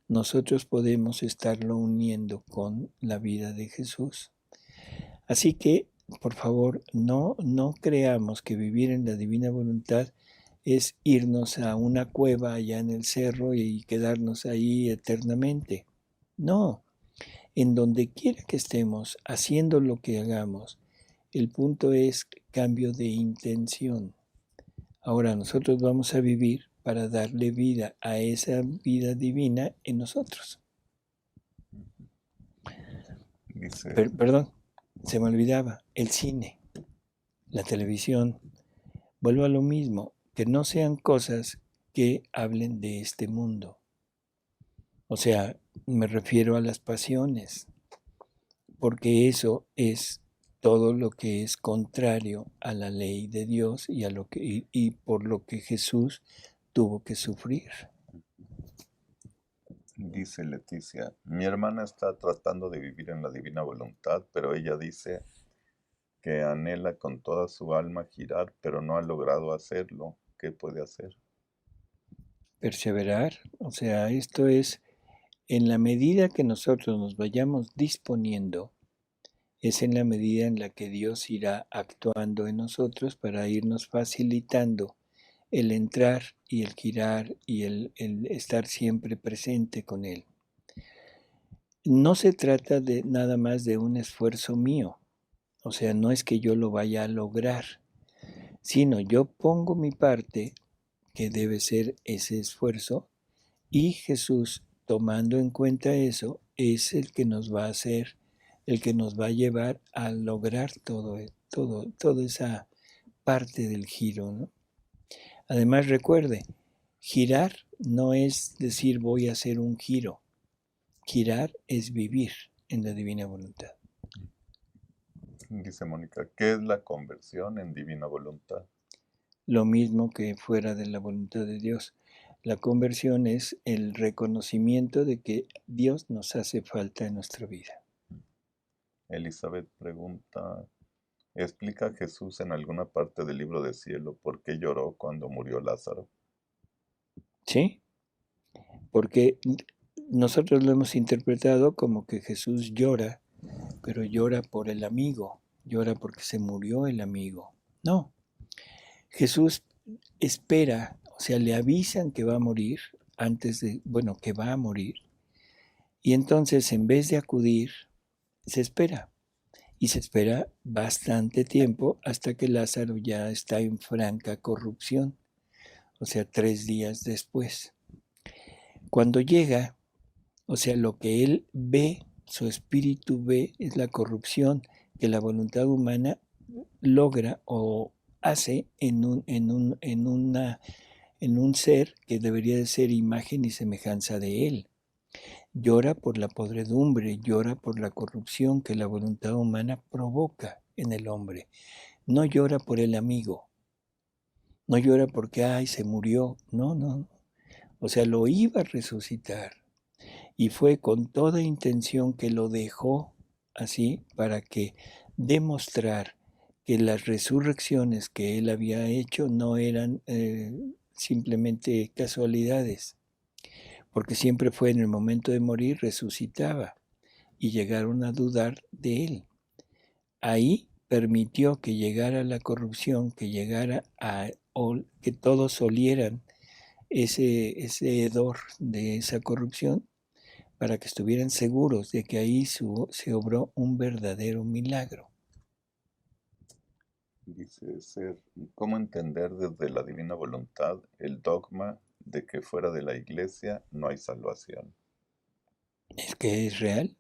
nosotros podemos estarlo uniendo con la vida de Jesús. Así que, por favor, no creamos que vivir en la divina voluntad es irnos a una cueva allá en el cerro y quedarnos ahí eternamente. No, en donde quiera que estemos, haciendo lo que hagamos, el punto es cambio de intención. Ahora nosotros vamos a vivir para darle vida a esa vida divina en nosotros. Dice, Perdón, se me olvidaba, el cine, la televisión, vuelvo a lo mismo, que no sean cosas que hablen de este mundo. O sea, me refiero a las pasiones, porque eso es todo lo que es contrario a la ley de Dios y, y por lo que Jesús tuvo que sufrir. dice Leticia, mi hermana está tratando de vivir en la divina voluntad, pero ella dice que anhela con toda su alma girar, pero no ha logrado hacerlo. ¿Qué puede hacer? Perseverar, o sea, esto es, en la medida que nosotros nos vayamos disponiendo, es en la medida en la que Dios irá actuando en nosotros para irnos facilitando el entrar y el girar y el estar siempre presente con Él. No se trata de nada más de un esfuerzo mío, o sea, no es que yo lo vaya a lograr, sino yo pongo mi parte, que debe ser ese esfuerzo, y Jesús, tomando en cuenta eso, es el que nos va a hacer, el que nos va a llevar a lograr toda esa parte del giro, ¿no? Además, recuerde, girar no es decir voy a hacer un giro. Girar es vivir en la divina voluntad. Dice Mónica, ¿qué es la conversión en divina voluntad? Lo mismo que fuera de la voluntad de Dios. La conversión es el reconocimiento de que Dios nos hace falta en nuestra vida. Elizabeth pregunta, ¿explica Jesús en alguna parte del libro del cielo por qué lloró cuando murió Lázaro? ¿Sí? Porque nosotros lo hemos interpretado como que Jesús llora, pero llora por el amigo, llora porque se murió el amigo. No, Jesús espera, o sea, le avisan que va a morir antes de, bueno, que va a morir. Y entonces, en vez de acudir, se espera. Y se espera bastante tiempo hasta que Lázaro ya está en franca corrupción, o sea, 3 días después. Cuando llega, o sea, lo que él ve, su espíritu ve, es la corrupción que la voluntad humana logra o hace en un ser que debería de ser imagen y semejanza de él. Llora por la podredumbre, llora por la corrupción que la voluntad humana provoca en el hombre. No llora por el amigo, no llora porque, ay, se murió. No, no. O sea, lo iba a resucitar. Y fue con toda intención que lo dejó así para que demostrar que las resurrecciones que él había hecho no eran simplemente casualidades, porque siempre fue en el momento de morir resucitaba y llegaron a dudar de él. Ahí permitió que llegara la corrupción, que llegara a que todos olieran ese hedor de esa corrupción, para que estuvieran seguros de que ahí se obró un verdadero milagro. Dice ser, ¿cómo entender desde la divina voluntad el dogma de que fuera de la iglesia no hay salvación? Es que es real.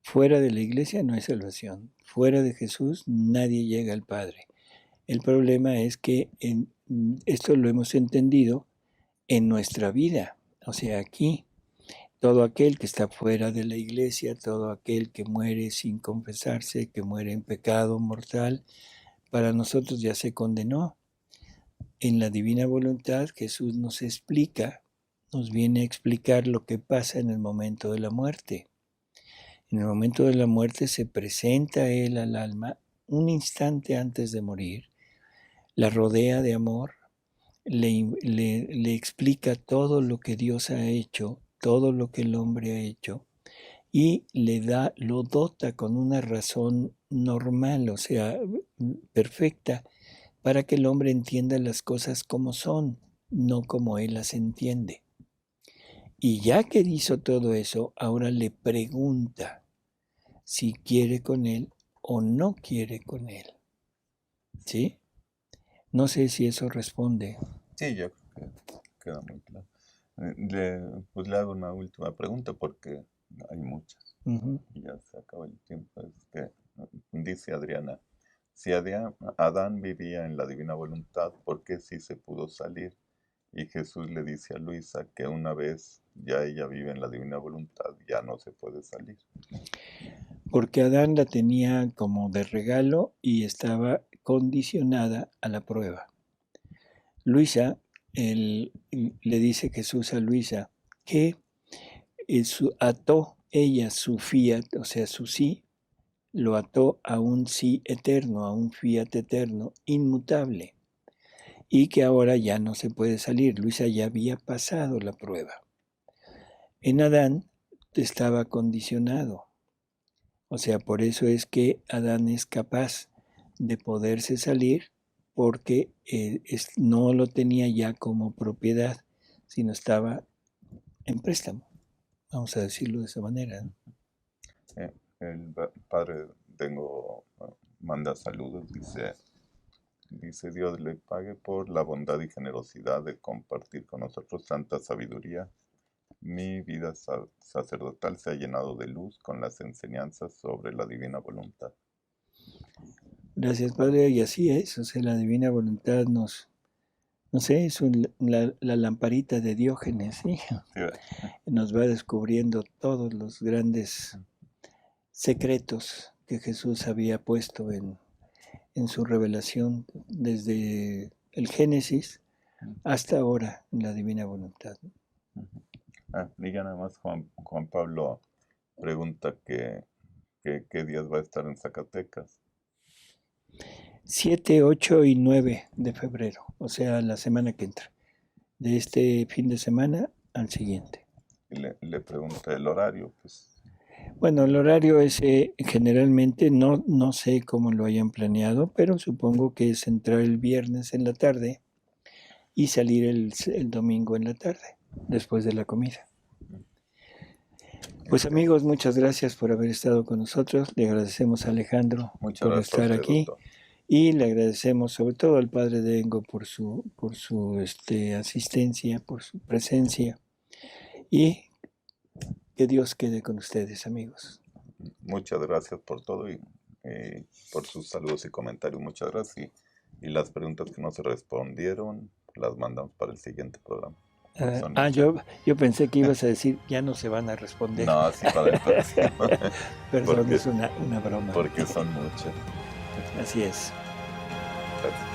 Fuera de la iglesia no hay salvación. Fuera de Jesús nadie llega al Padre. El problema es que esto lo hemos entendido en nuestra vida. O sea, aquí, todo aquel que está fuera de la iglesia, todo aquel que muere sin confesarse, que muere en pecado mortal, para nosotros ya se condenó. En la divina voluntad Jesús nos explica, nos viene a explicar lo que pasa en el momento de la muerte. En el momento de la muerte se presenta Él al alma un instante antes de morir, la rodea de amor, le explica todo lo que Dios ha hecho, todo lo que el hombre ha hecho, y lo dota con una razón normal, o sea, perfecta, para que el hombre entienda las cosas como son, no como él las entiende. Y ya que hizo todo eso, ahora le pregunta si quiere con él o no quiere con él. ¿Sí? No sé si eso responde. Sí, yo creo que queda muy claro. Pues le hago una última pregunta porque hay muchas y ya se acaba el tiempo. Dice Adriana, si Adán vivía en la divina voluntad, ¿por qué sí se pudo salir? Y Jesús le dice a Luisa que una vez ya ella vive en la divina voluntad, ya no se puede salir. Porque Adán la tenía como de regalo y estaba condicionada a la prueba. Luisa, le dice Jesús a Luisa que ató ella su fiat, o sea, su sí, lo ató a un sí eterno, a un fiat eterno, inmutable, y que ahora ya no se puede salir. Luisa ya había pasado la prueba. En Adán estaba condicionado, o sea, por eso es que Adán es capaz de poderse salir porque no lo tenía ya como propiedad, sino estaba en préstamo, vamos a decirlo de esa manera, ¿no? El padre manda saludos, dice Dios le pague por la bondad y generosidad de compartir con nosotros tanta sabiduría. Mi vida sacerdotal se ha llenado de luz con las enseñanzas sobre la divina voluntad. Gracias, Padre, y así es, o sea, la divina voluntad no sé, es la lamparita de Diógenes, ¿sí? Nos va descubriendo todos los grandes secretos que Jesús había puesto en su revelación desde el Génesis hasta ahora en la divina voluntad. Y ya nada más Juan Pablo pregunta qué días va a estar en Zacatecas. 7, 8 y 9 de febrero, o sea, la semana que entra. De este fin de semana al siguiente. Y le pregunta el horario, pues. Bueno, el horario es generalmente, no sé cómo lo hayan planeado, pero supongo que es entrar el viernes en la tarde y salir el domingo en la tarde. después de la comida. Pues amigos, muchas gracias por haber estado con nosotros. Le agradecemos a Alejandro Muchas por gracias a estar usted, aquí doctor. y le agradecemos sobre todo al Padre Dengo por su asistencia, por su presencia y que Dios quede con ustedes, amigos. Muchas gracias por todo y por sus saludos y comentarios. Muchas gracias. Y las preguntas que no se respondieron las mandamos para el siguiente programa. Son muchas. Yo pensé que ibas a decir, ya no se van a responder. No, sí para el próximo. Perdón, Porque- es una broma. Porque son muchas. Así es. Gracias.